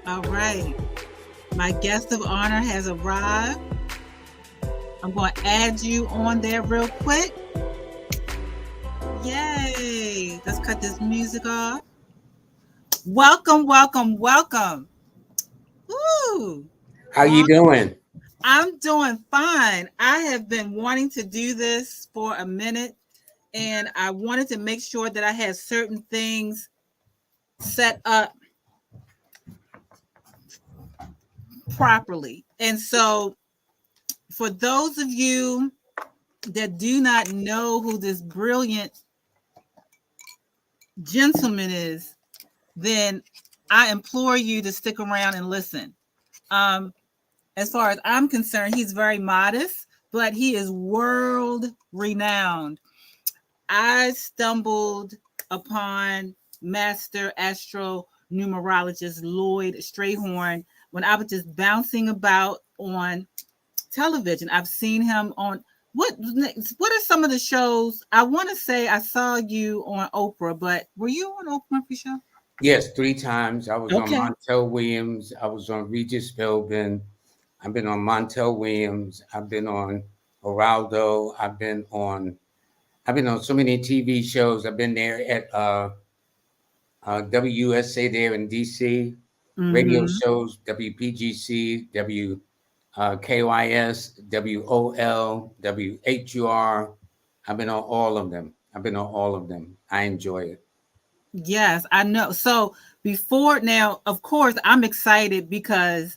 All right. My guest of honor has arrived. I'm going to add you on there real quick. Yay. Let's cut this music off. Welcome, welcome, welcome. Woo. How you doing? I'm doing fine. I have been wanting to do this for a minute, and I wanted to make sure that I had certain things set up properly. And so, for those of you that do not know who this brilliant gentleman is, then I implore you to stick around and listen. Um, as far as I'm concerned, he's very modest, but he is world renowned. I stumbled upon Master Astro-Numerologist Lloyd Strayhorn when I was just bouncing about on television. I've seen him on what are some of the shows? I want to say I saw you on Oprah, but were you on Oprah Winfrey Show? Yes, 3 times. I was on Okay. Montel Williams. I was on Regis Philbin. I've been on Montel Williams. I've been on Geraldo. I've been on so many TV shows. I've been there at WUSA there in DC, radio Mm-hmm. shows, WPGC, KYS, WOL, WHUR. I've been on all of them. I enjoy it. Yes, I know. So before now, of course, I'm excited because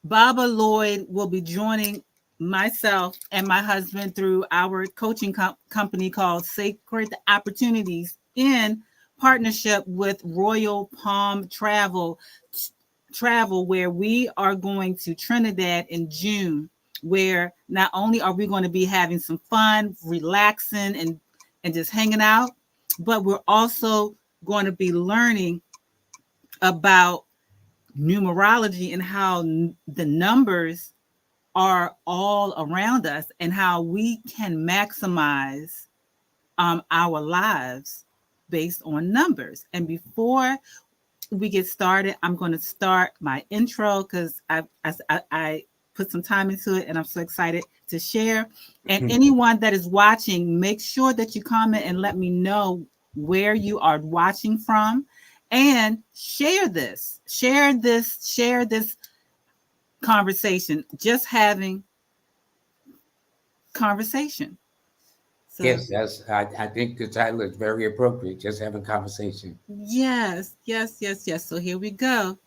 Baba Lloyd will be joining myself and my husband through our coaching company called Sacred Opportunities in partnership with Royal Palm Travel, where we are going to Trinidad in June, where not only are we going to be having some fun, relaxing, and just hanging out, but we're also going to be learning about numerology and how the numbers are all around us and how we can maximize our lives based on numbers. And before we get started, I'm going to start my intro because I put some time into it and I'm so excited to share. And anyone that is watching, make sure that you comment and let me know where you are watching from, and share this conversation. Just having conversation. So Yes, I think the title is very appropriate. Just having conversation. yes. So here we go.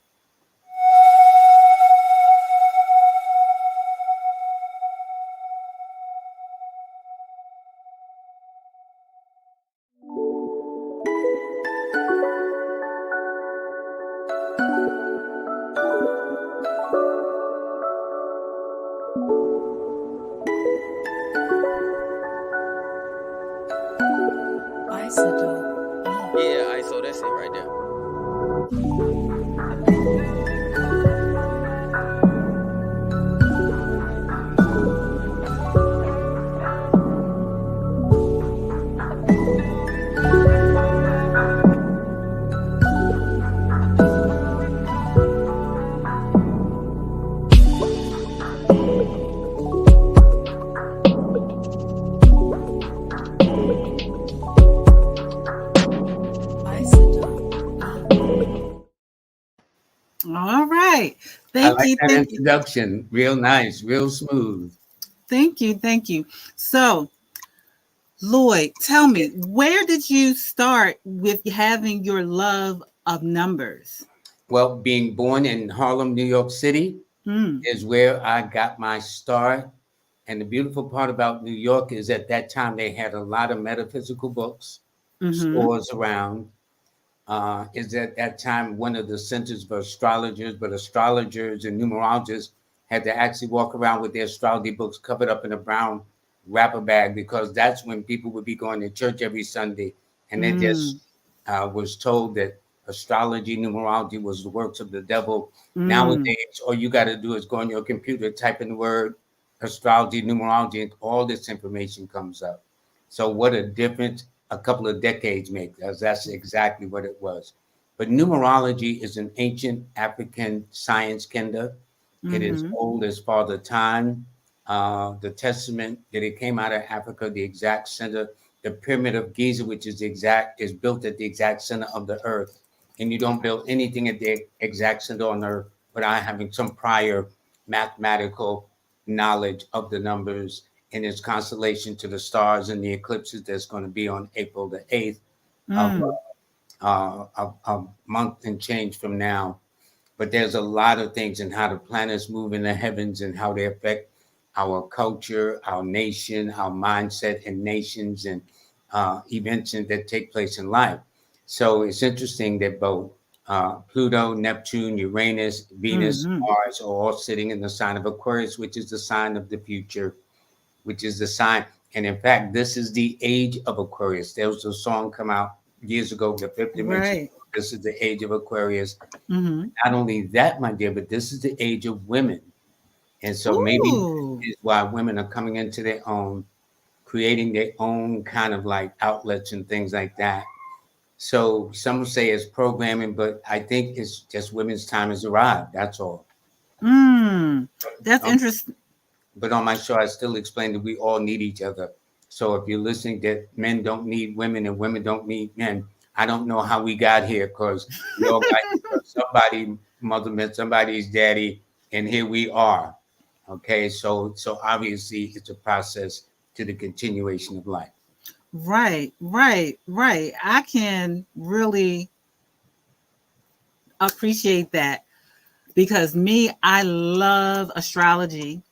Yeah, ISO, that's it right there. All right. I Thank like you. that Thank you. introduction. Real nice, real smooth. Thank you. Thank you. So, Lloyd, tell me, where did you start with having your love of numbers? Well, being born in Harlem, New York City, Mm, is where I got my start. And the beautiful part about New York is at that time they had a lot of metaphysical books, mm-hmm. stores around. Is at that time one of the centers for astrologers, but astrologers and numerologists had to actually walk around with their astrology books covered up in a brown wrapper bag because that's when people would be going to church every Sunday. And they just Mm, was told that astrology, numerology was the works of the devil. mm. Nowadays, all you got to do is go on your computer, type in the word astrology, numerology, and all this information comes up. So, what a difference a couple of decades make, because that's exactly what it was. But numerology is an ancient African science, Kenda. It is Mm-hmm. old as Father Time. The testament that it came out of Africa, the exact center, the pyramid of Giza, which is built at the exact center of the earth. And you don't build anything at the exact center on earth without having some prior mathematical knowledge of the numbers and its constellation to the stars and the eclipses that's going to be on April the 8th of Mm. a month and change from now. But there's a lot of things in how the planets move in the heavens and how they affect our culture, our nation, our mindset, and nations and events that take place in life. So it's interesting that both Pluto, Neptune, Uranus, Venus, Mm-hmm. Mars are all sitting in the sign of Aquarius, which is the sign of the future, which is the sign. And in fact, this is the age of Aquarius. There was a song come out years ago, The Fifth Dimension. Right. This is the age of Aquarius. Mm-hmm. Not only that, my dear, but this is the age of women. And so maybe Ooh. is why women are coming into their own, creating their own kind of like outlets and things like that. So some say it's programming, but I think it's just women's time has arrived. That's all. Mm. That's Um, interesting. but on my show, I still explain that we all need each other. So if you're listening that men don't need women and women don't need men, I don't know how we got here because we all got here 'cause somebody mother met somebody's daddy, and here we are. Okay, so obviously it's a process to the continuation of life. Right, right, right. I can really appreciate that because me, I love astrology.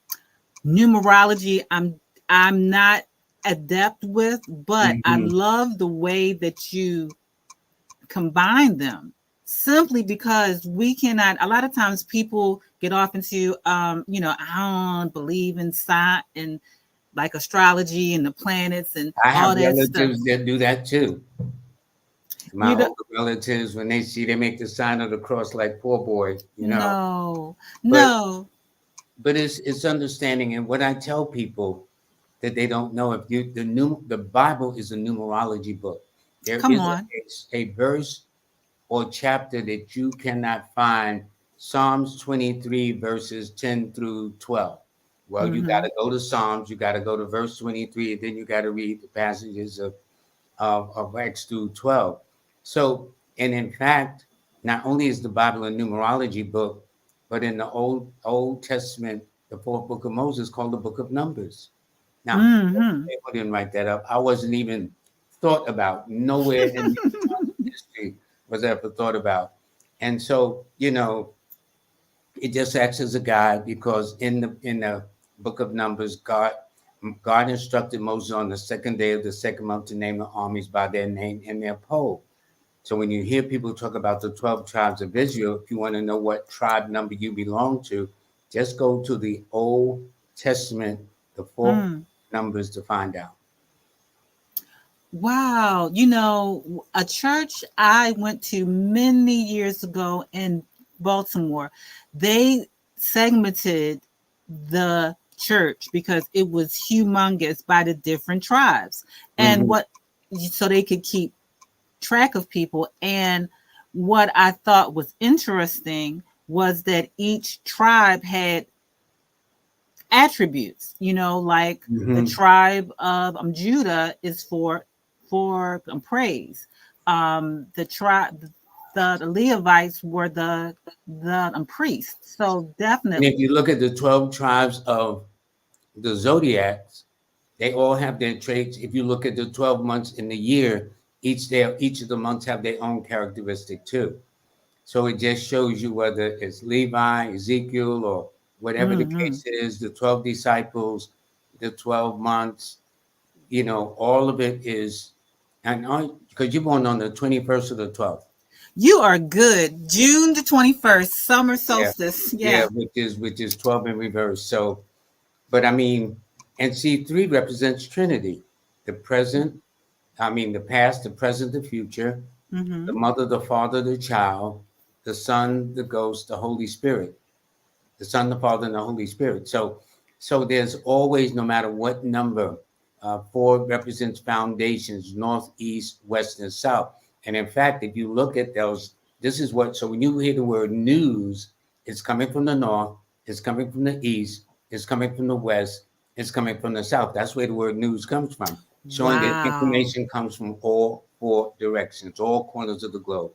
Numerology, I'm not adept with, but I Mhm. love the way that you combine them simply because we cannot a lot of times people get off into I don't believe in science and like astrology and the planets and I all have that stuff. relatives that do that too. My You know, older relatives, when they make the sign of the cross like poor boy. no, But no. but it's understanding, and what I tell people that they don't know, if you the Bible is a numerology book. There Come is on. a verse or chapter that you cannot find. Psalms 23 verses 10 through 12. Well, you got Mm-hmm. to go to Psalms, you got to go to verse 23, and then you got to read the passages of X through 12. So, and in fact, not only is the Bible a numerology book, but in the Old Testament, the fourth book of Moses called the book of Numbers. Now, Mm-hmm. I didn't write that up. I wasn't even thought about. Nowhere in history was ever thought about. And so, it just acts as a guide because in the book of Numbers, God instructed Moses on the second day of the second month to name the armies by their name and their pole. So when you hear people talk about the 12 tribes of Israel, if you want to know what tribe number you belong to, just go to the Old Testament, the fourth Mm. Numbers to find out. Wow. A church I went to many years ago in Baltimore, they segmented the church because it was humongous by the different tribes. And Mhm. what so they could keep track of people. And what I thought was interesting was that each tribe had attributes, like the Mhm. tribe of Judah is for praise. The tribe the Levites were the priests. So And if definitely. you look at the 12 tribes of the zodiacs, they all have their traits. If you look at the 12 months in the year, each of the months have their own characteristic too. So it just shows you whether it's Levi, Ezekiel, or whatever the Hmm. case is, the 12 disciples, the 12 months, all of it is, and because you're born on the 21st of the 12th. You are good. June the 21st, summer Yeah. solstice. Yeah, Yeah. which is 12 in reverse. So, but I mean, and see, three represents Trinity, the present, the past, the present, the future, the Hmm. mother, the father, the child, the son, the ghost, the Holy Spirit, the Son, the Father, and the Holy Spirit. So there's always, no matter what number, four represents foundations, north, east, west, and south. And in fact, if you look at this is what, so when you hear the word news, it's coming from the north, it's coming from the east, it's coming from the west, it's coming from the south. That's where the word news comes from, showing that Wow. information comes from all four directions, all corners of the globe.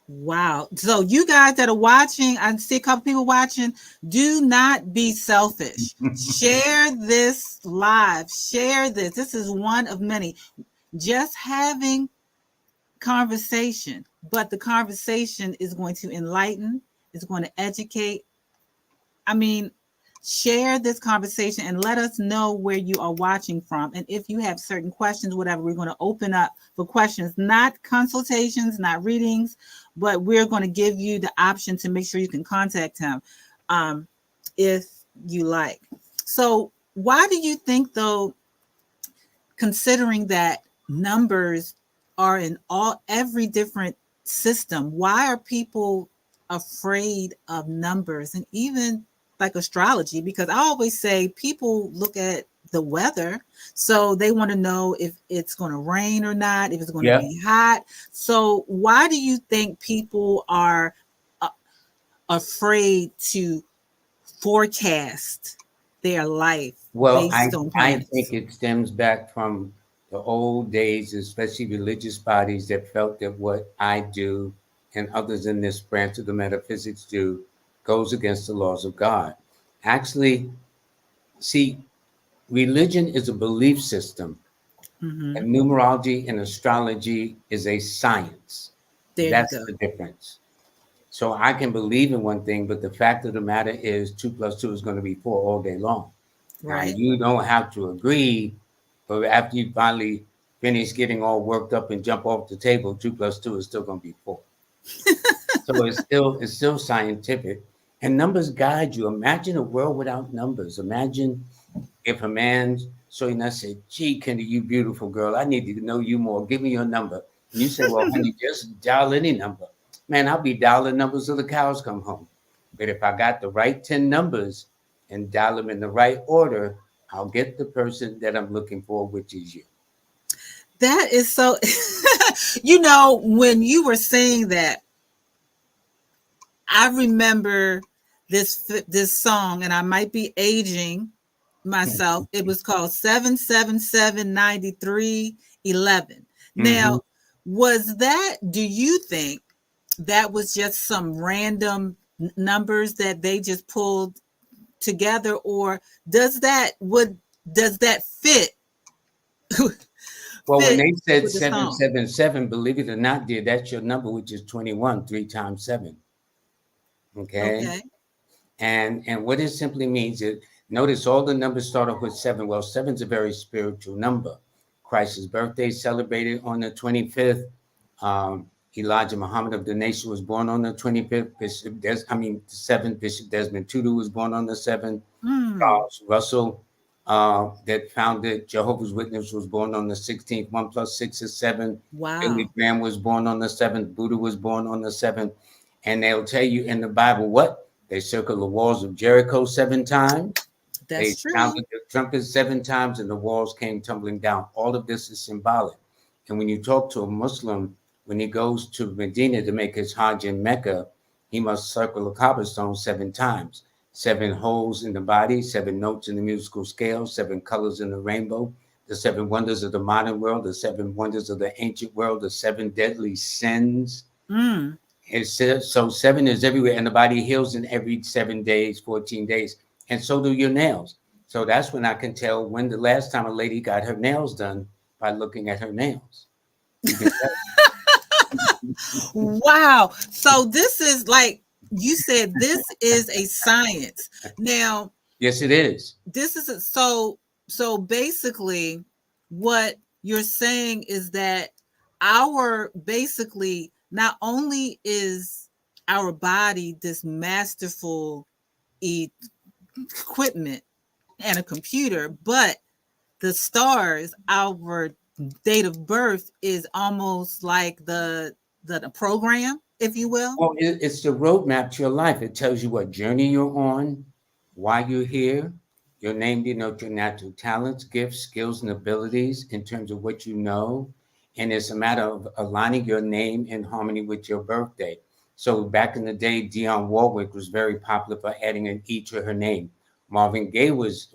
Wow. So you guys that are watching, I see a couple people watching, do not be selfish. Share this live. Share this. This is one of many. Just having conversation, but the conversation is going to enlighten, is going to educate. I mean, share this conversation and let us know where you are watching from. And if you have certain questions, whatever, we're going to open up for questions, not consultations, not readings, but we're going to give you the option to make sure you can contact him if you like. So why do you think, though, considering that numbers are in every different system, why are people afraid of numbers and even like astrology? Because I always say people look at the weather, so they want to know if it's going to rain or not, if it's going to Yeah. be hot. So why do you think people are afraid to forecast their life Well, based on I planets? think it stems back from the old days, especially religious bodies that felt that what I do and others in this branch of the metaphysics do goes against the laws of God. Actually, see, religion is a belief system, Mm-hmm. and numerology and astrology is a science. There you That's go. the difference. So I can believe in one thing, but the fact of the matter is 2 + 2 is going to be 4 all day long. Now, Right. you don't have to agree, but after you finally finish getting all worked up and jump off the table, 2 + 2 is still going to be 4. So it's still scientific, and numbers guide you. Imagine a world without numbers. Imagine if a man saw you and I said, "Gee, Kenda, you beautiful girl. I need to know you more. Give me your number." And you say, "Well, honey, just dial any number." Man, I'll be dialing numbers till the cows come home. But if I got the right 10 numbers and dial them in the right order, I'll get the person that I'm looking for, which is you. That is so, when you were saying that, I remember this song, and I might be aging myself. It was called 7779311. Mm-hmm. Now, do you think that was just some random numbers that they just pulled together, or does that fit Well, when fit they said with the song? 777, believe it or not, dear, that's your number, which is 21, 3 times 7. Okay. Okay. And what it simply means is, notice all the numbers start off with 7. Well, 7's a very spiritual number. Christ's birthday is celebrated on the 25th. Elijah Muhammad of the Nation was born on the 25th. The 7th. Bishop Desmond Tutu was born on the 7th. Mm, Charles Russell, that founded Jehovah's Witness, was born on the 16th. 1 + 6 is 7. Billy wow. Graham was born on the 7th. Buddha was born on the 7th. And they'll tell you in the Bible what? They circle the walls of Jericho 7 times. They That's true. sounded the trumpet 7 times, and the walls came tumbling down. All of this is symbolic. And when you talk to a Muslim, when he goes to Medina to make his Hajj in Mecca, he must circle the cobblestone 7 times. 7 holes in the body, 7 notes in the musical scale, 7 colors in the rainbow, the 7 wonders of the modern world, the 7 wonders of the ancient world, the 7 deadly sins. Mm. It says so 7 is everywhere, and the body heals in every 7 days, 14 days, and so do your nails. So that's when I can tell when the last time a lady got her nails done by looking at her nails. You can tell. Wow. So this is like you said, this is a science. Now, Yes, it is. this is so basically what you're saying is that our basically not only is our body this masterful equipment and a computer, but the stars, our date of birth is almost like the program, if you will. Well, it's the roadmap to your life. It tells you what journey you're on, why you're here. Your name denotes your natural talents, gifts, skills, and abilities in terms of what you know. And it's a matter of aligning your name in harmony with your birthday. So back in the day, Dionne Warwick was very popular for adding an E to her name. Marvin Gaye was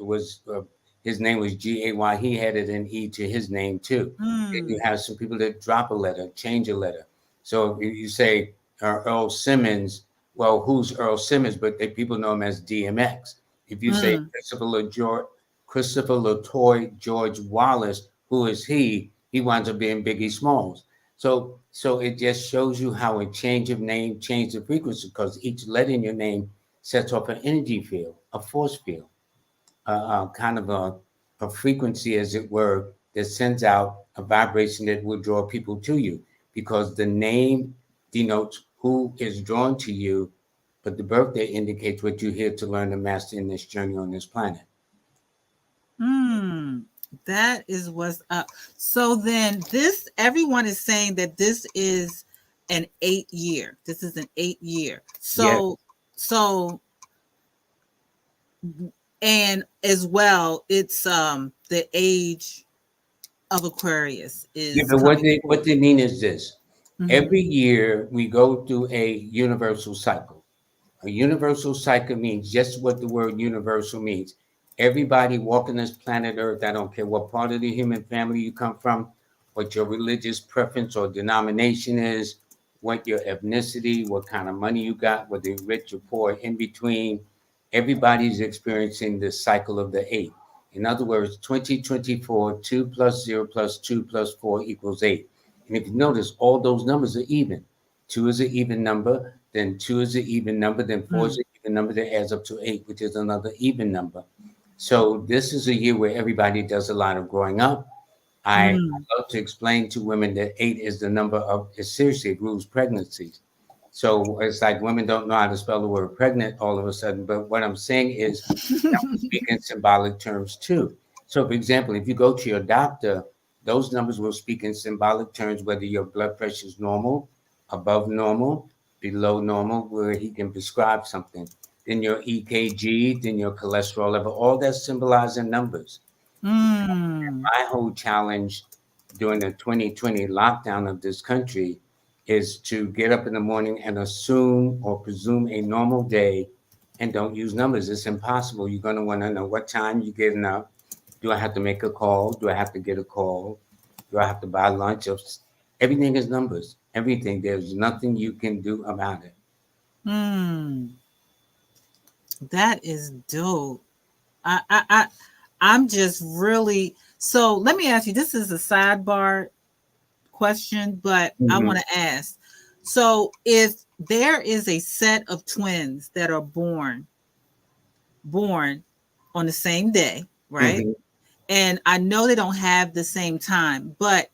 his name was Gay. He added an E to his name too. And you have some people that drop a letter, change a letter. So if you say Earl Simmons, well, who's Earl Simmons? But people know him as DMX. If you say Mm. Christopher LaToy George Wallace, who is he? He winds up being Biggie Smalls. So it just shows you how a change of name changes the frequency because each letter in your name sets off an energy field, a force field, kind of a frequency, as it were, that sends out a vibration that will draw people to you because the name denotes who is drawn to you, but the birthday indicates what you're here to learn and master in this journey on this planet. Hmm. That is what's up. So then this everyone is saying that this is an 8 year. This is an 8 year. Yes. So and as well, it's the age of Aquarius Yeah, is but what coming they forth. what they mean is this. Mhm. Every year we go through a universal cycle. A universal cycle means just what the word universal means. Everybody walking this planet Earth, I don't care what part of the human family you come from, what your religious preference or denomination is, what your ethnicity, what kind of money you got, whether you're rich or poor, in between, everybody's experiencing the cycle of the eight. In other words, 2024, 2 plus 0 plus 2 plus 4 equals 8. And if you notice, all those numbers are even. 2 is an even number, then 2 is an even number, then 4 is Mm. an even number that adds up to 8, which is another even number. So this is a year where everybody does a lot of growing up. I Mm. love to explain to women that 8 is the number of, it seriously rules pregnancies. So it's like women don't know how to spell the word pregnant all of a sudden. But what I'm saying is, numbers speak in symbolic terms too. So, for example, if you go to your doctor, those numbers will speak in symbolic terms, whether your blood pressure is normal, above normal, below normal, where he can prescribe something. Then your EKG, then your cholesterol level, all that symbolized in numbers. Mm. My whole challenge during the 2020 lockdown of this country is to get up in the morning and assume or presume a normal day and don't use numbers. It's impossible. You're going to want to know what time you're getting up. Do I have to make a call? Do I have to get a call? Do I have to buy lunch? Everything is numbers. Everything. There's nothing you can do about it. Mm. That is dope. I I'm just really so let me ask you, this is a sidebar question, but I Mhm. want to ask. So if there is a set of twins that are born on the same day, right? Mhm. And I know they don't have the same time, but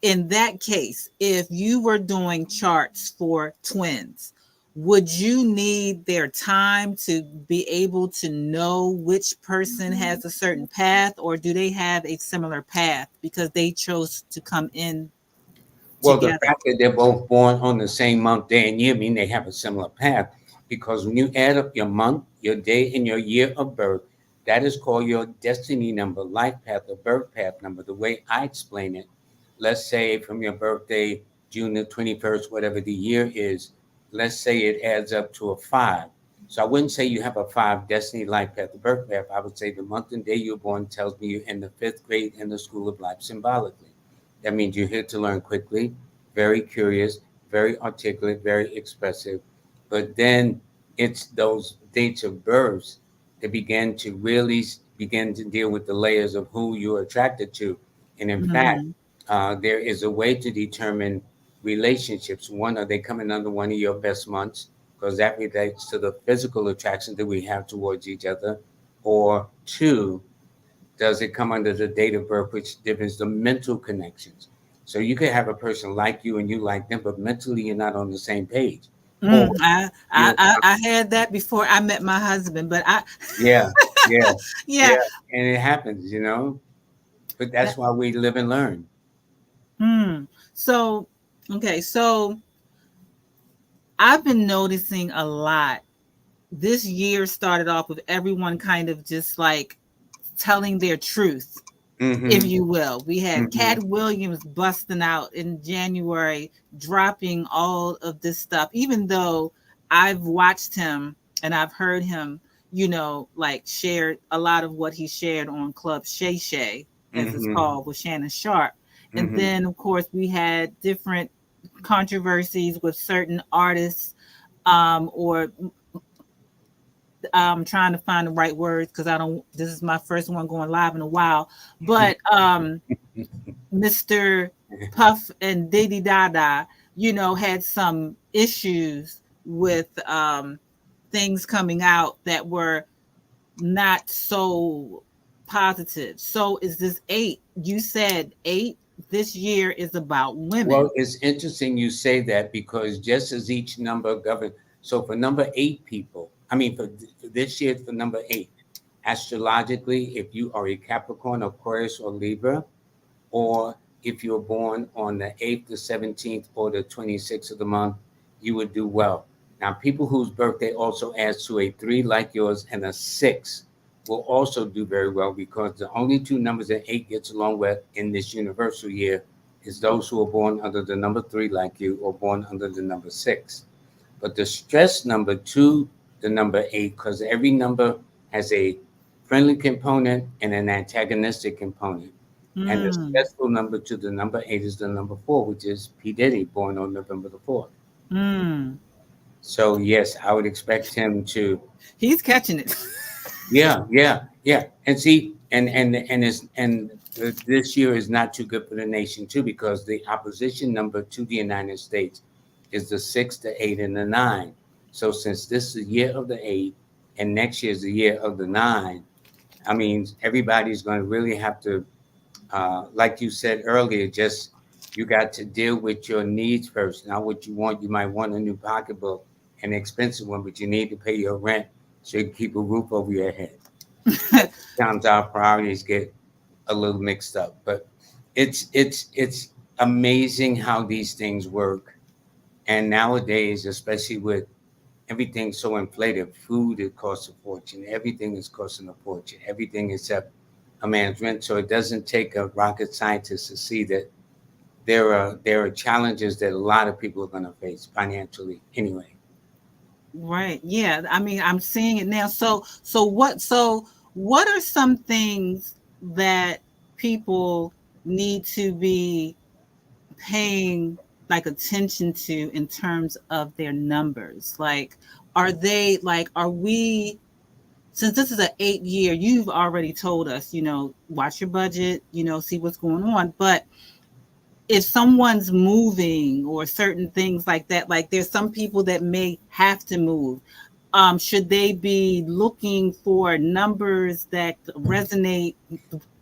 in that case, if you were doing charts for twins, would you need their time to be able to know which person has a certain path, or do they have a similar path because they chose to come in Well, the together? fact that they're both born on the same month, day, and year mean they have a similar path because when you add up your month, your day, and your year of birth, that is called your destiny number, life path, or birth path number. The way I explain it, let's say from your birthday, June the 21st, whatever the year is, let's say it adds up to a 5. So I wouldn't say you have a 5 destiny, life path, or birth path. I would say the month and day you're born tells me you're in the 5th grade in the school of life symbolically. That means you're here to learn quickly, very curious, very articulate, very expressive. But then it's those dates of birth that begin to really begin to deal with the layers of who you're attracted to. And in fact, Mm-hmm. there is a way to determine relationships. One, are they coming under one of your best months? Because that relates to the physical attraction that we have towards each other. Or two, does it come under the date of birth, which differs the mental connections? So you could have a person like you and you like them, but mentally you're not on the same page. Or Mm, you, I had that before I met my husband, but I yeah, yeah, yeah. yeah, and it happens. But That, that's why we live and learn. hmm. So okay, so I've been noticing a lot. This year started off with everyone kind of just like telling their truth. if Mm-hmm. you will. We had Mm-hmm. Cat Williams busting out in January, dropping all of this stuff, even though I've watched him and I've heard him, like shared a lot of what he shared on Club Shay Shay, as it's Mm-hmm. called, with Shannon Sharp. And Mm-hmm. then, of course, we had different controversies with certain artists, or I'm trying to find the right words because I don't. This is my first one going live in a while, but Mr. Puff and Diddy Dada, had some issues with things coming out that were not so positive. So is this eight? You said eight this year is about Well, women. it's interesting you say that because just as each number governs, so for number eight people, I mean, for this year, for number eight, astrologically, if you are a Capricorn, Aquarius, or Libra, or if you're born on the 8th, the 17th, or the 26th of the month, you would do well. Now, people whose birthday also adds to a three like yours and a six will also do very well because the only two numbers that eight gets along with in this universal year is those who are born under the number three like you or born under the number six. But the stress number to the number eight, because every number has a friendly component and an antagonistic component. And the Mm, stressful number to the number eight is the number four, which is P. Diddy, born on November the 4th. mm. So, yes, I would expect him to, He's catching it. yeah, yeah, yeah. And see, this year is not too good for the nation, too, because the opposition number to the United States is the six, the eight, and the nine. So, since this is the year of the eight and next year is the year of the nine, I mean, everybody's going to really have to like you said earlier, just you got to deal with your needs first, not what you want. You might want a new pocketbook, an expensive one, but you need to pay your rent so you can keep a roof over your head. So sometimes our priorities get a little mixed up, but it's amazing how these things work. And nowadays, especially with everything so inflated, food it costs a fortune, everything is costing a fortune, everything except a man's rent. So it doesn't take a rocket scientist to see that there are challenges that a lot of people are going to face financially anyway. Right. Yeah. I mean, I'm seeing it now. So what are some things that people need to be paying like attention to in terms of their numbers? Like, are we, since this is an 8 year, you've already told us, watch your budget, see what's going on. But if someone's moving or certain things like that, like there's some people that may have to move, should they be looking for numbers that resonate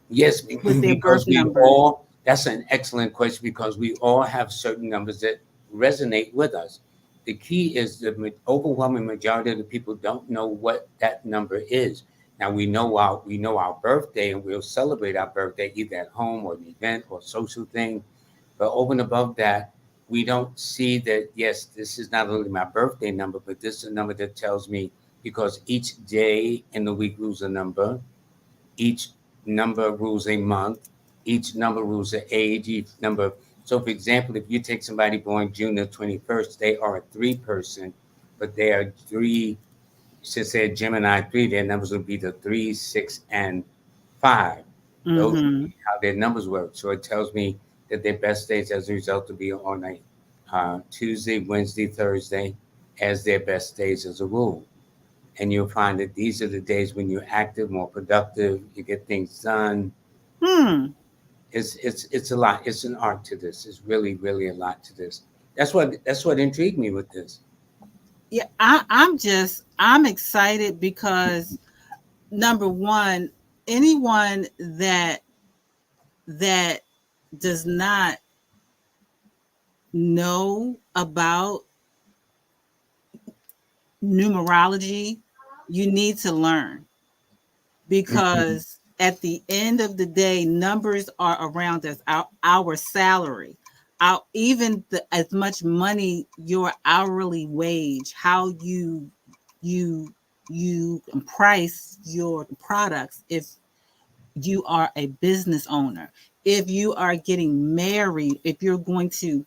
Yes, with their birth because we number? all, that's an excellent question because we all have certain numbers that resonate with us. The key is the overwhelming majority of the people don't know what that number is. Now we know our birthday and we'll celebrate our birthday either at home or an event or social thing. But over and above that, we don't see that, yes, this is not only my birthday number, but this is a number that tells me because each day in the week rules a number, each number rules a month, each number rules an age, each number. So, for example, if you take somebody born June the 21st, they are a three person, but they are three, since they're Gemini three, their numbers would be the three, six, and five. Those would Mm-hmm. be how their numbers work. So it tells me that their best days as a result will be on a Tuesday, Wednesday, Thursday as their best days as a rule. And you'll find that these are the days when you're active, more productive, you get things done. Hmm. It's a lot. It's an art to this. It's really, really a lot to this. That's what intrigued me with this. Yeah, I'm excited because number one, anyone that does not know about numerology, you need to learn, Mhm. because at the end of the day, numbers are around us, our salary, our, even as much money, your hourly wage, how you you price your products. If you are a business owner, if you are getting married, if you're going to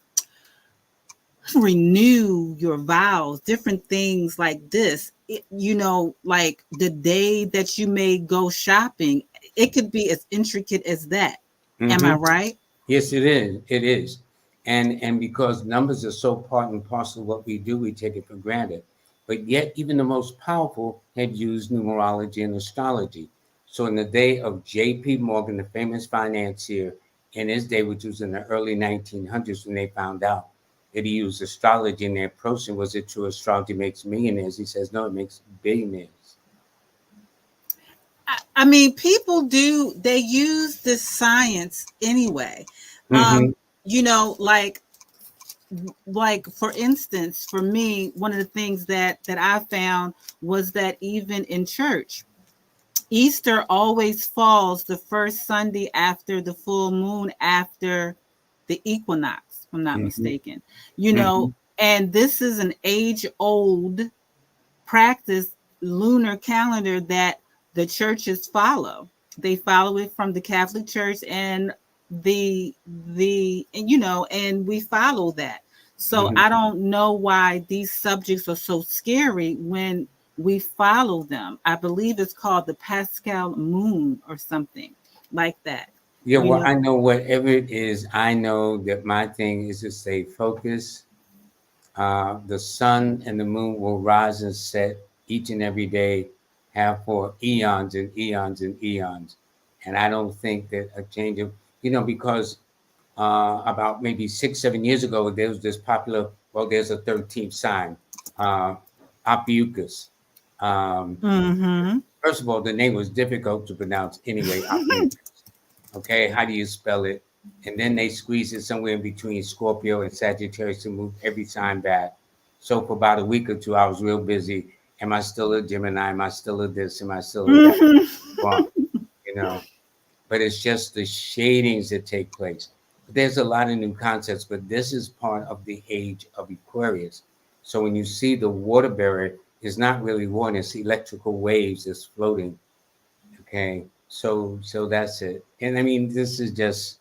renew your vows, different things like this. Like the day that you may go shopping, it could be as intricate as that. Am I Mm-hmm. right? Yes, it is. It is. And because numbers are so part and parcel of what we do, we take it for granted. But yet, even the most powerful had used numerology and astrology. So, in the day of J.P. Morgan, the famous financier, in his day, which was in the early 1900s, when they found out that he used astrology in their approach, and was it true astrology makes millionaires? He says, no, it makes billionaires. I mean, people do, they use this science anyway. Mm-hmm. Um, you know, like for instance, for me, one of the things that I found was that even in church, Easter always falls the first Sunday after the full moon, after the equinox, if I'm not Mm-hmm. mistaken. Mm-hmm. And this is an age old practice, lunar calendar that the churches follow. They follow it from the Catholic Church and and we follow that. So Mm-hmm. I don't know why these subjects are so scary when we follow them. I believe it's called the Pascal moon or something like that. Yeah, You well, know. I know whatever it is, I know that my thing is to stay focused. The sun and the moon will rise and set each and every day, have for eons and eons and eons. And I don't think that a change of, because about maybe 6, 7 years ago, there was this popular, well, there's a 13th sign, uh, Ophiuchus. Um, Mm-hmm. First of all, the name was difficult to pronounce anyway, Ophiuchus. Okay, how do you spell it? And then they squeeze it somewhere in between Scorpio and Sagittarius to move every sign back. So for about a week or two, I was real busy. Am I still a Gemini? Am I still a this? Am I still a that? Mm-hmm. Wrong, you know. But it's just the shadings that take place. But there's a lot of new concepts, but this is part of the age of Aquarius. So when you see the water barrier, it's not really water, it's electrical waves that's floating. Okay. So that's it. And I mean, this is just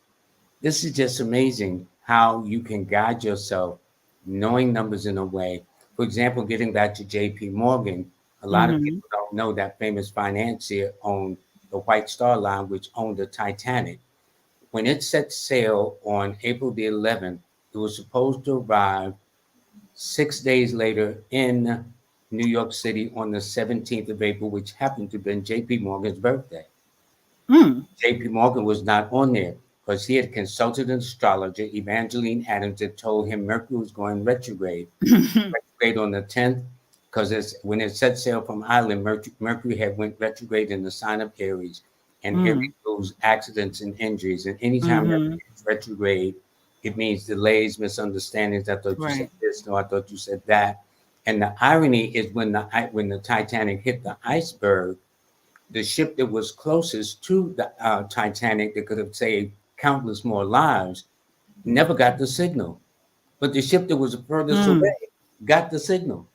amazing how you can guide yourself knowing numbers in a way. For example, getting back to J.P. Morgan, a lot of Mm-hmm. people don't know that famous financier owned the White Star Line, which owned the Titanic. When it set sail on April the 11th, it was supposed to arrive 6 days later in New York City on the 17th of April, which happened to be J.P. Morgan's birthday. Mm. J.P. Morgan was not on there because he had consulted an astrologer, Evangeline Adams, that told him Mercury was going retrograde on the 10th, because when it set sail from Ireland, Mercury had went retrograde in the sign of Aries, and Aries Mm. goes accidents and injuries. And anytime Mm-hmm. Mercury is retrograde, it means delays, misunderstandings. I thought you said Right. this, no, I thought you said that. And the irony is when the Titanic hit the iceberg, the ship that was closest to the Titanic that could have saved countless more lives never got the signal. But the ship that was furthest Mm. away got the signal.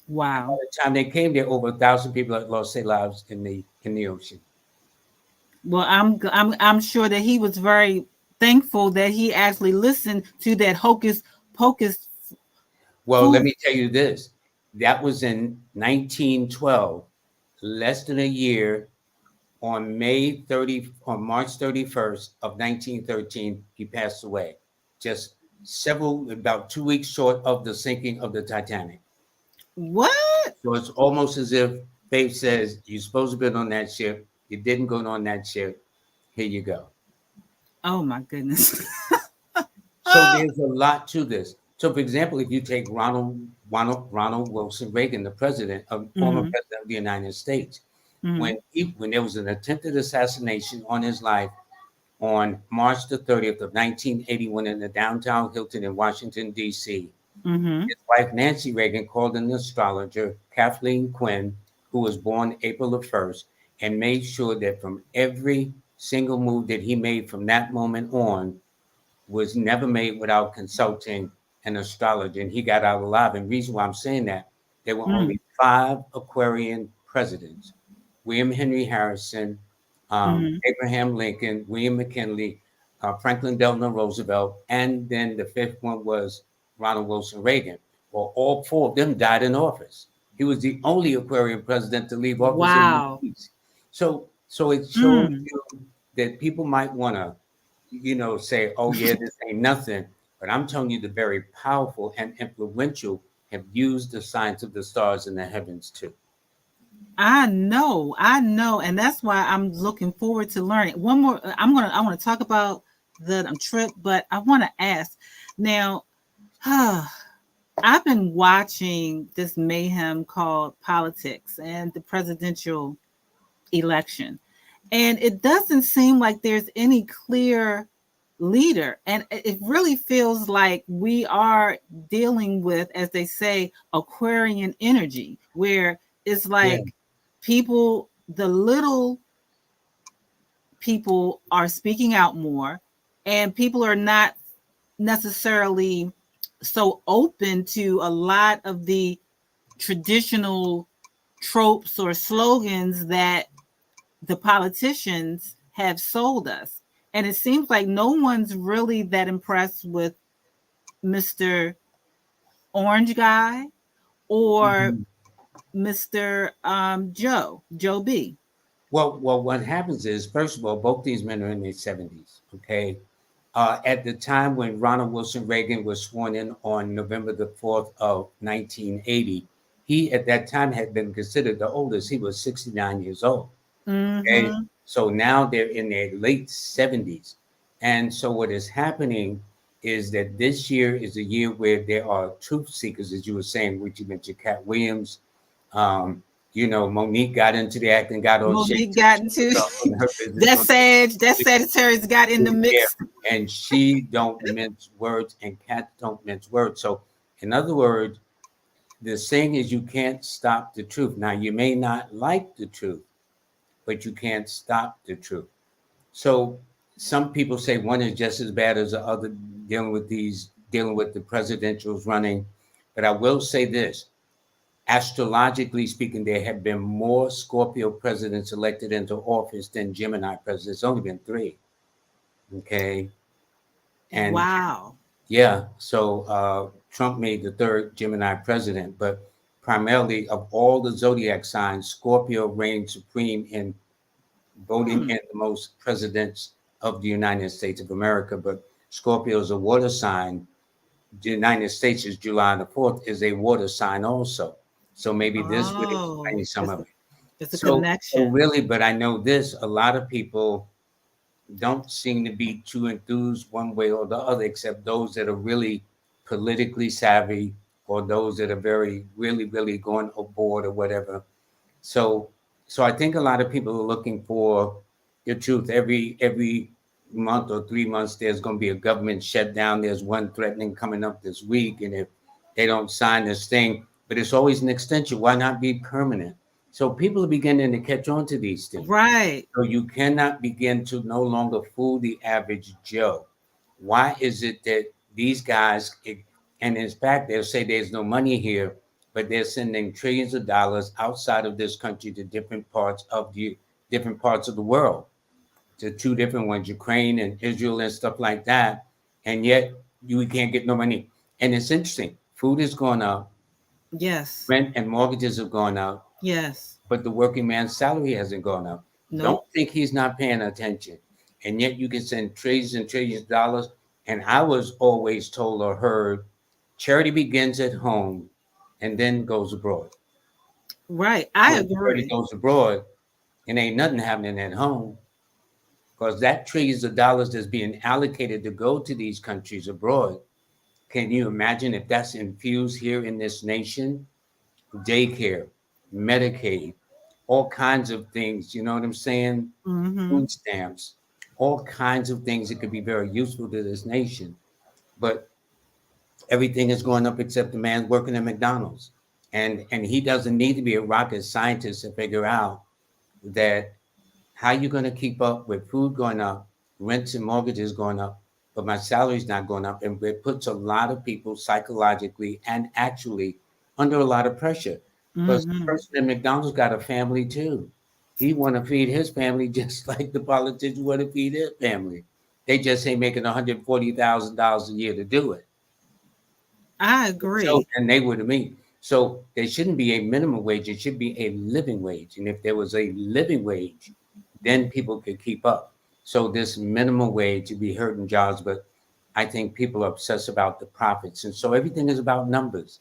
And by Wow. the time they came there, over 1,000 people had lost their lives in the ocean. Well, I'm sure that he was very thankful that he actually listened to that hocus pocus Well, let food. me tell you this. That was in 1912, less than a year. On March 31st of 1913, he passed away. Just about 2 weeks short of the sinking of the Titanic. What? So it's almost as if fate says, you're supposed to have been on that ship. You didn't go on that ship. Here you go. Oh my goodness. So there's a lot to this. So, for example, if you take Ronald Wilson Reagan, the former Mm-hmm. president of the United States, Mm-hmm. when there was an attempted assassination on his life on March the 30th of 1981 in the downtown Hilton in Washington, D.C., Mm-hmm. his wife, Nancy Reagan, called an astrologer, Kathleen Quinn, who was born April the 1st, and made sure that from every single move that he made from that moment on was never made without consulting an astrologer, and he got out alive. And the reason why I'm saying that, there were Mm. only 5 Aquarian presidents: William Henry Harrison, Hmm. Abraham Lincoln, William McKinley, Franklin Delano Roosevelt, and then the fifth one was Ronald Wilson Reagan. Well, all four of them died in office. He was the only Aquarian president to leave office in one Wow. piece. So it shows Mm. you that people might want to, say, "Oh yeah, this ain't nothing," but I'm telling you, the very powerful and influential have used the science of the stars in the heavens too. I know, and that's why I'm looking forward to learning. One more, I want to talk about the trip, but I want to ask now. I've been watching this mayhem called politics and the presidential election, and it doesn't seem like there's any clear leader, and it really feels like we are dealing with, as they say, Aquarian energy, where it's Yeah, like people, the little people are speaking out more, and people are not necessarily so open to a lot of the traditional tropes or slogans that the politicians have sold us. And it seems like no one's really that impressed with Mr. Orange Guy or Mhm. Mr. Joe B. Well, what happens is, first of all, both these men are in their 70s. Okay, at the time when Ronald Wilson Reagan was sworn in on November the 4th of 1980, he at that time had been considered the oldest. He was 69 years old. Okay, Mm-hmm. so now they're in their late 70s, and so what is happening is that this year is a year where there are truth seekers, as you were saying, which you mentioned, Cat Williams. Um, Monique got into the act and got all shady. Monique got She was into up on her business that on Sag, that Sagittarius got in the yeah, mix. and she don't mince words, and cats don't mince words. So, in other words, the saying is you can't stop the truth. Now, you may not like the truth, but you can't stop the truth. So, some people say one is just as bad as the other dealing with the presidentials running. But I will say this: astrologically speaking, there have been more Scorpio presidents elected into office than Gemini presidents. It's only been three. Okay, and Wow. yeah, so Trump made the third Gemini president, but primarily of all the zodiac signs, Scorpio reigned supreme in voting Hmm. in the most presidents of the United States of America. But Scorpio is a water sign. The United States is July the 4th, is a water sign also. So maybe this would Oh, explain some of it. it's a So connection. really, but I know this, a lot of people don't seem to be too enthused one way or the other, except those that are really politically savvy or those that are very, really, really going aboard or whatever. So, so I think a lot of people are looking for the truth. Every month or 3 months, there's going to be a government shutdown. There's one threatening coming up this week, and if they don't sign this thing, but it's always an extension. Why not be permanent? So people are beginning to catch on to these things. Right. So you cannot begin to no longer fool the average Joe. Why is it that these guys, and in fact, they'll say there's no money here, but they're sending trillions of dollars outside of this country to different parts of the world, to two different ones, Ukraine and Israel and stuff like that, and yet we can't get no money. And it's interesting. Food has gone up, Yes. rent and mortgages have gone up, Yes. but the working man's salary hasn't gone up. Don't Nope. think he's not paying attention. And yet you can send trillions and trillions of dollars. And I was always told or heard charity begins at home and then goes abroad. Right. I When charity agree. goes abroad, and ain't nothing happening at home because that trillions of dollars that's being allocated to go to these countries abroad. Can you imagine if that's infused here in this nation? Daycare, Medicaid, all kinds of things. You know what I'm saying? Mm-hmm. Food stamps, all kinds of things that could be very useful to this nation. But everything is going up except the man working at McDonald's. And he doesn't need to be a rocket scientist to figure out that how you going to keep up with food going up, rents and mortgages going up, but my salary's not going up. And it puts a lot of people psychologically and actually under a lot of pressure. Because the Mm-hmm. person at McDonald's got a family too. He want to feed his family just like the politicians want to feed their family. They just ain't making $140,000 a year to do it. I So, agree. and they would have me. So there shouldn't be a minimum wage. It should be a living wage. And if there was a living wage, then people could keep up. So this minimum wage would be hurting jobs, but I think people are obsessed about the profits. And so everything is about numbers.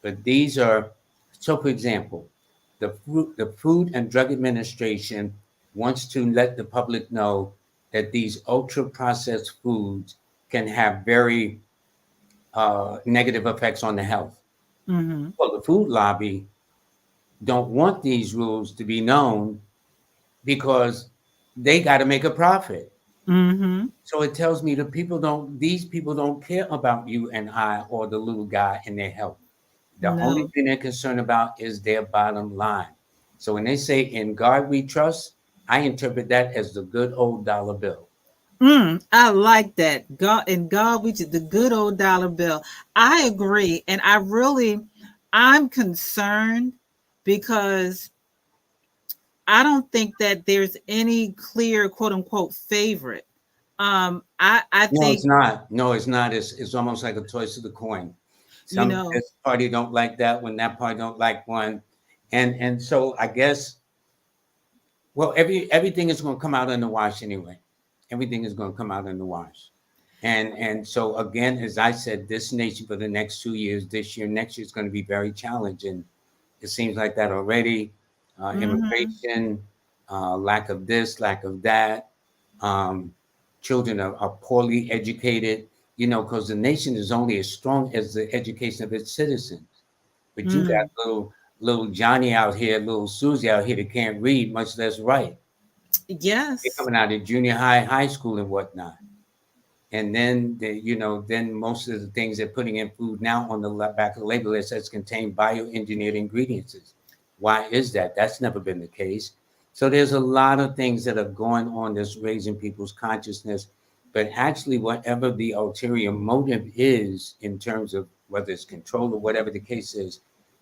But these are, so for example, the Food and Drug Administration wants to let the public know that these ultra processed foods can have very negative effects on the health. Mm-hmm. Well, the food lobby don't want these rules to be known because they got to make a profit. Mm-hmm. So it tells me that these people don't care about you and I or the little guy and their health. The only No. thing they're concerned about is their bottom line. So when they say in God we trust, I interpret that as the good old dollar bill. I like that. God and God, which is the good old dollar bill. I agree. And I'm concerned because I don't think that there's any clear quote unquote favorite. I No, it's think, not. No, it's not. It's almost like a toss of the coin. you Some know, this party don't like that one, that party don't like one. And so I guess well everything is gonna come out in the wash anyway. Everything is gonna come out in the wash. And so again, as I said, this nation for the next 2 years, this year, next year is going to be very challenging. It seems like that already. mm-hmm, Immigration, lack of this, lack of that. Um, children are poorly educated, because the nation is only as strong as the education of its citizens. But you got mm, little Johnny out here, little Susie out here that can't read, much less write. They're yes, coming out of junior high, high school, and whatnot. And then then most of the things they're putting in food now on the back of the label it says contain bioengineered ingredients. Why is that? That's never been the case. So there's a lot of things that are going on that's raising people's consciousness. But actually, whatever the ulterior motive is in terms of whether it's control or whatever the case is,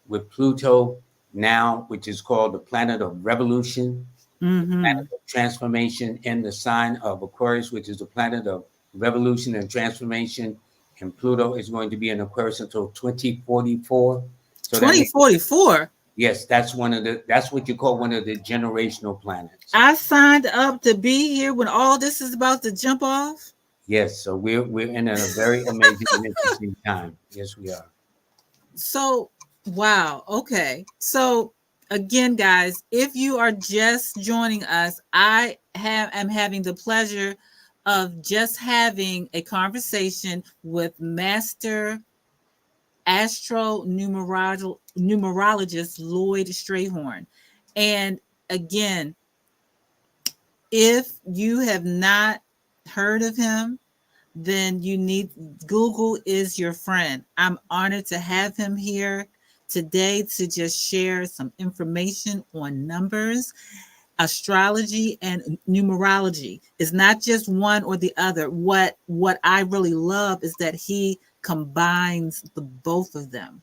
with Pluto now, which is called the planet of revolution, the planet mm-hmm. of transformation, in the sign of Aquarius, which is the planet of revolution and transformation. And Pluto is going to be in Aquarius until 2044. So that means 2044. yes, that's what you call one of the generational planets. I signed up to be here when all this is about to jump off. Yes, so we're in a very amazing and interesting time. Yes, we are. So, wow. Okay. So, again, guys, if you are just joining us, am having the pleasure of just having a conversation with Master Numerologist Lloyd Strayhorn. And again, if you have not heard of him, then you need Google is your friend. I'm honored to have him here today to just share some information on numbers, astrology, and numerology. It's not just one or the other. What I really love is that he combines the both of them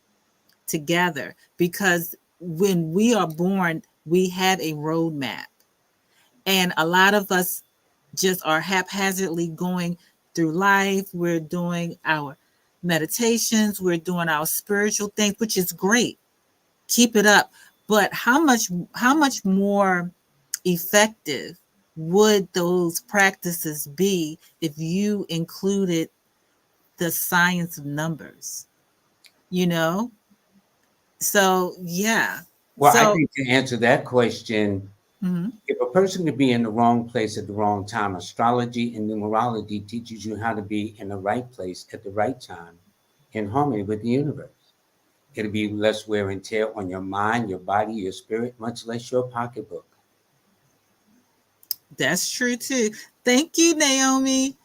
together because when we are born, we have a roadmap. And a lot of us just are haphazardly going through life. We're doing our meditations, we're doing our spiritual things, which is great. Keep it up. But how much more effective would those practices be if you included the science of numbers? You know? So yeah. Well, I So think to answer that question, mhm. if a person could be in the wrong place at the wrong time, astrology and numerology teaches you how to be in the right place at the right time in harmony with the universe. It'll be less wear and tear on your mind, your body, your spirit, much less your pocketbook. That's true too. Thank you, Naomi.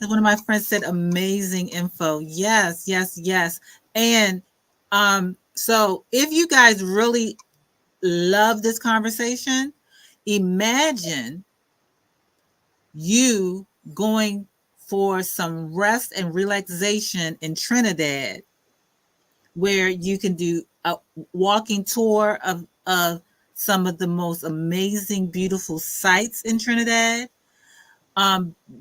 One of my friends said amazing info. Yes, yes, yes. And so if you guys really love this conversation, imagine you going for some rest and relaxation in Trinidad where you can do a walking tour of some of the most amazing, beautiful sights in Trinidad,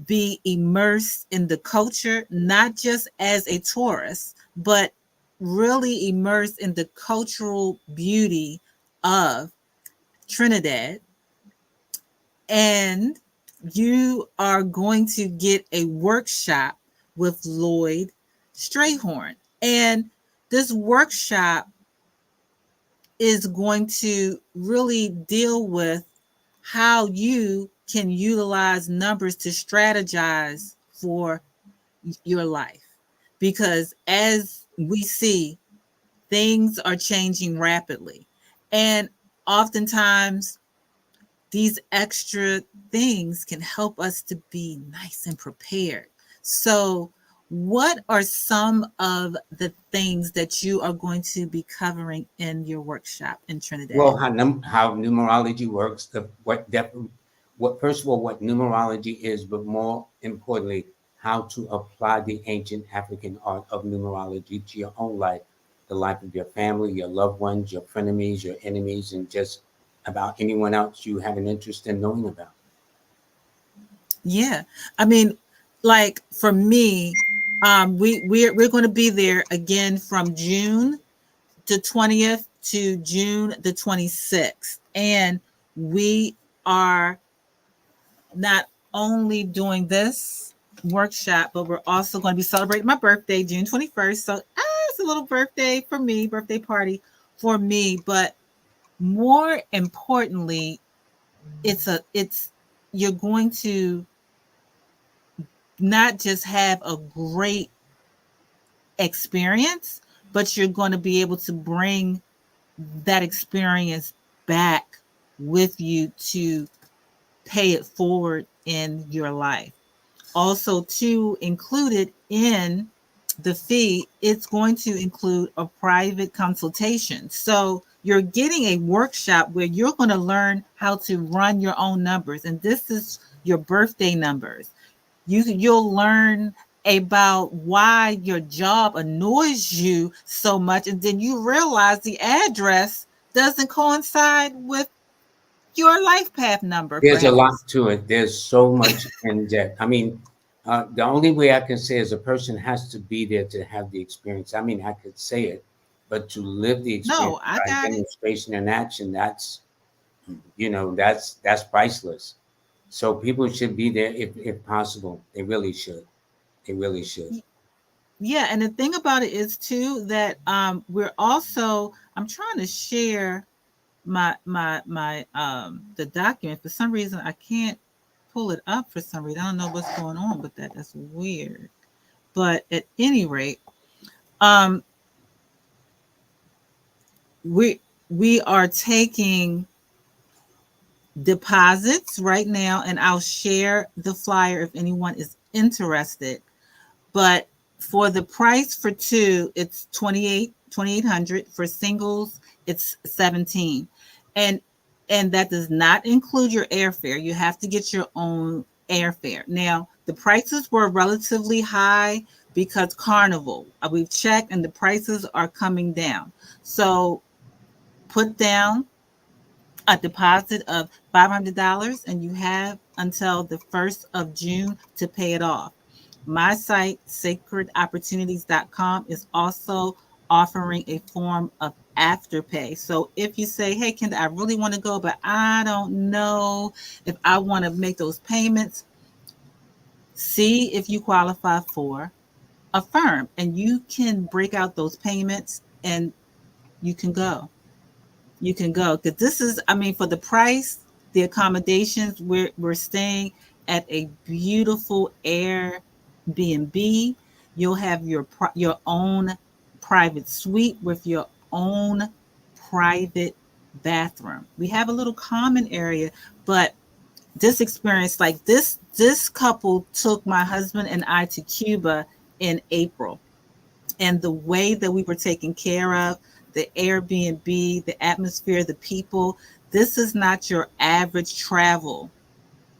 be immersed in the culture, not just as a tourist, but really immersed in the cultural beauty of Trinidad. And you are going to get a workshop with Lloyd Strayhorn. And this workshop is going to really deal with how you can utilize numbers to strategize for your life. Because as we see, things are changing rapidly. And oftentimes, these extra things can help us to be nice and prepared. So, what are some of the things that you are going to be covering in your workshop in Trinidad? Well, how numerology works, what first of all what numerology is, but more importantly, how to apply the ancient African art of numerology to your own life, the life of your family, your loved ones, your frenemies, your enemies, and just about anyone else you have an interest in knowing about. Yeah, I mean, like for me, we're going to be there again from June the 20th to June the 26th, and we are not only doing this workshop, but we're also going to be celebrating my birthday, June 21st. So it's a little birthday for me, birthday party for me. But more importantly, it's you're going to not just have a great experience, but you're going to be able to bring that experience back with you to pay it forward in your life. Also, to included in the fee, it's going to include a private consultation. So you're getting a workshop where you're going to learn how to run your own numbers, and this is your birthday numbers. You'll learn about why your job annoys you so much, and then you realize the address doesn't coincide with your life path number, There's a lot perhaps. to it. There's so much in depth. I mean, the only way I can say is a person has to be there to have the experience. I mean, I could say it, but to live the experience No, I by got it. demonstration and action, that's priceless. So people should be there if possible. They really should. They really should. Yeah, and the thing about it is too that we're also I'm trying to share my the document. For some reason I can't pull it up for some reason. I don't know what's going on with that. That's weird. But at any rate, um we we are taking deposits right now, and I'll share the flyer if anyone is interested. But for the price for two, it's 2,800. For singles, it's 17. And that does not include your airfare. You have to get your own airfare. Now, the prices were relatively high because Carnival. We've checked and the prices are coming down. So put down a deposit of $500 and you have until the 1st of June to pay it off. My site, sacredopportunities.com, is also offering a form of afterpay. So if you say, hey, Kenda, I really want to go, but I don't know if I want to make those payments, see if you qualify for a firm and you can break out those payments and you can go. You can go because this is, I mean, for the price, the accommodations, we're staying at a beautiful Airbnb. You'll have your own private suite with your own private bathroom. We have a little common area, but this experience, like this couple took my husband and I to Cuba in April, and the way that we were taken care of, the Airbnb, the atmosphere, the people. This is not your average travel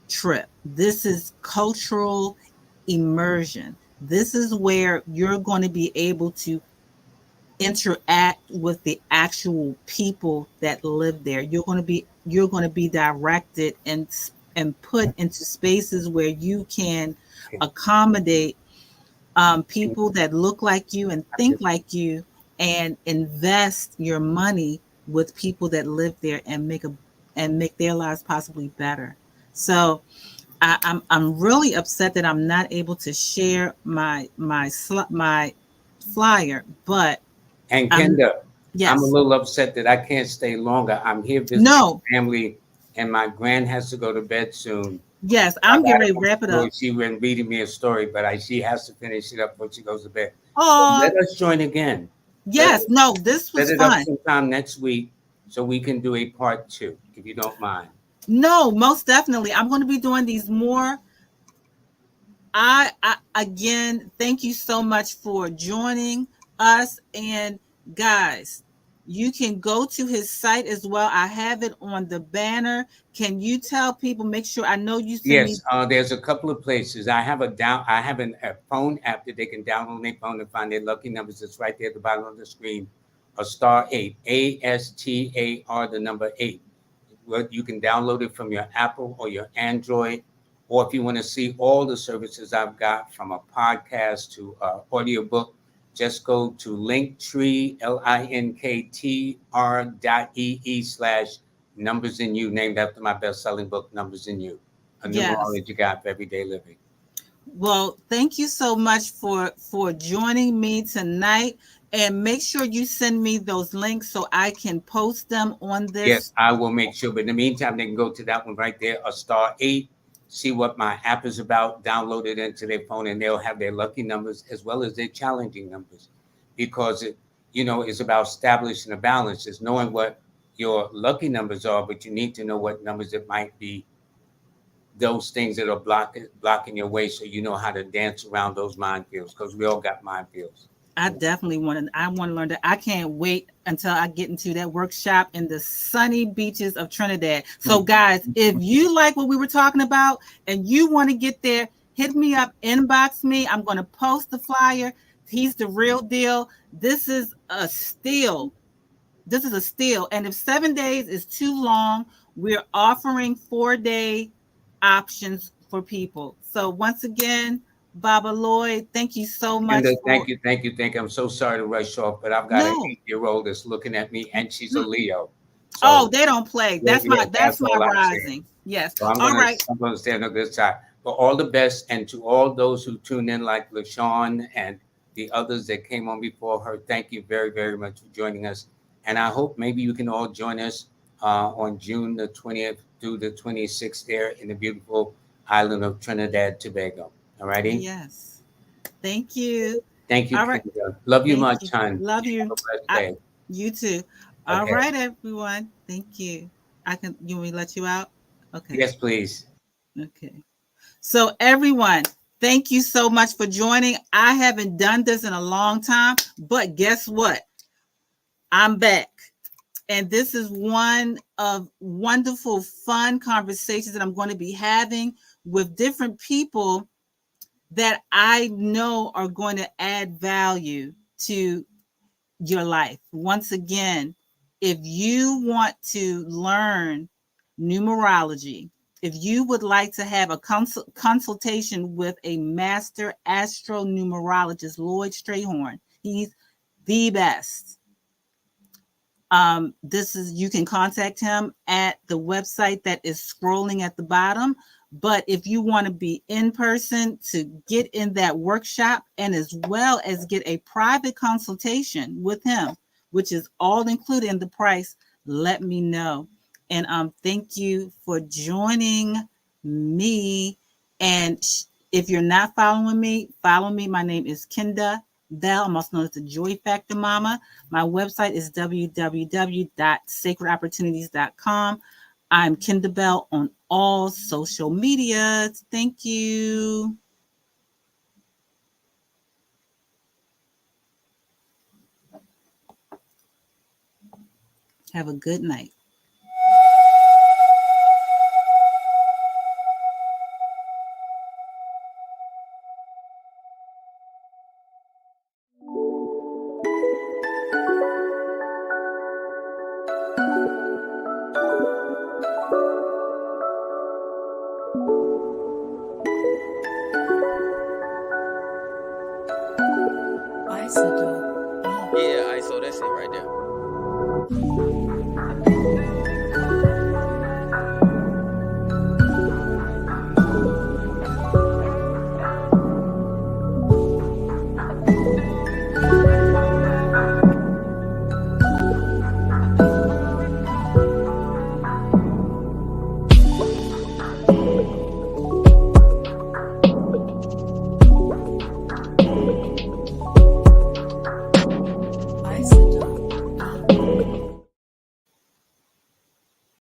trip. This is cultural immersion. This is where you're going to be able to interact with the actual people that live there. You're going to be directed and put into spaces where you can accommodate people that look like you and think like you, and invest your money with people that live there and make their lives possibly better. So I'm really upset that I'm not able to share my flyer, but And I'm Kenda, I'm a yes. little upset that I can't stay longer. I'm here visiting No, family, and my grand has to go to bed soon. yes, I I'm getting got ready to to make wrap it sure up. she been reading me a story, but she has to finish it up before she goes to bed. So Oh, let us join again. Let yes, no, this set was it up fun. sometime next week so we can do a part 2, if you don't mind. No, most definitely. I'm going to be doing these more. I again, thank you so much for joining us. And guys, you can go to his site as well. I have it on the banner. Can you tell people? Make sure I know you send me. Yes, there's a couple of places. I have a phone app that they can download on their phone and find their lucky numbers. It's right there at the bottom of the screen. A star 8, ASTAR, the number 8. Well, you can download it from your Apple or your Android, or if you want to see all the services I've got, from a podcast to audiobook, just go to Linktree, linktr.ee/numbers in you, named after my best-selling book, Numbers in You, a Yes. numerology guide for everyday living. Well, thank you so much for joining me tonight. And make sure you send me those links so I can post them on Yes, this. I will make sure. But in the meantime, they can go to that one right there, a star 8, see what my app is about, download it into their phone, and they'll have their lucky numbers as well as their challenging numbers, because it's about establishing a balance. It's knowing what your lucky numbers are, but you need to know what numbers it might be, those things that are blocking your way, so you know how to dance around those minefields, because we all got minefields. I definitely I want to learn that. I can't wait until I get into that workshop in the sunny beaches of Trinidad. So guys, if you like what we were talking about and you want to get there, hit me up, inbox me. I'm going to post the flyer. He's the real deal. This is a steal. This is a steal. And if 7 days is too long, we're offering 4-day options for people. So once again, Baba Lloyd, thank you so And much thank for you, thank you, thank you. I'm so sorry to rush off, but I've got an no. 8-year-old that's looking at me, and she's a Leo. Oh, So they don't play. yeah, yeah, That's that's my all I'm saying. rising. Yes. So I'm All gonna right. I'm gonna stand on this side. But all the best, and to all those who tune in, like LaShawn and the others that came on before her, thank you very, very much for joining us. And I hope maybe you can all join us on June the 20th through the 26th there in the beautiful island of Trinidad, Tobago. All righty. Yes. Thank you. Thank you, All right. Kenda. Love you Thank much, you. hon. Love You you. have a blessed I, day. you too. All Okay. right, everyone. Thank you. You want me to let you out? Okay. Yes, please. Okay. So everyone, thank you so much for joining. I haven't done this in a long time, but guess what? I'm back. And this is one of wonderful, fun conversations that I'm going to be having with different people that I know are going to add value to your life. Once again, if you want to learn numerology, if you would like to have a consultation with a master astro-numerologist, Lloyd Strayhorn, he's the best. This is You can contact him at the website that is scrolling at the bottom. But if you want to be in person to get in that workshop, and as well as get a private consultation with him, which is all included in the price, let me know. And thank you for joining me. And if you're not following me, follow me. My name is Kenda Bell. I'm also known as the Joy Factor Mama. My website is www.sacredopportunities.com. I'm Kenda Bell on all social media. Thank you. Have a good night.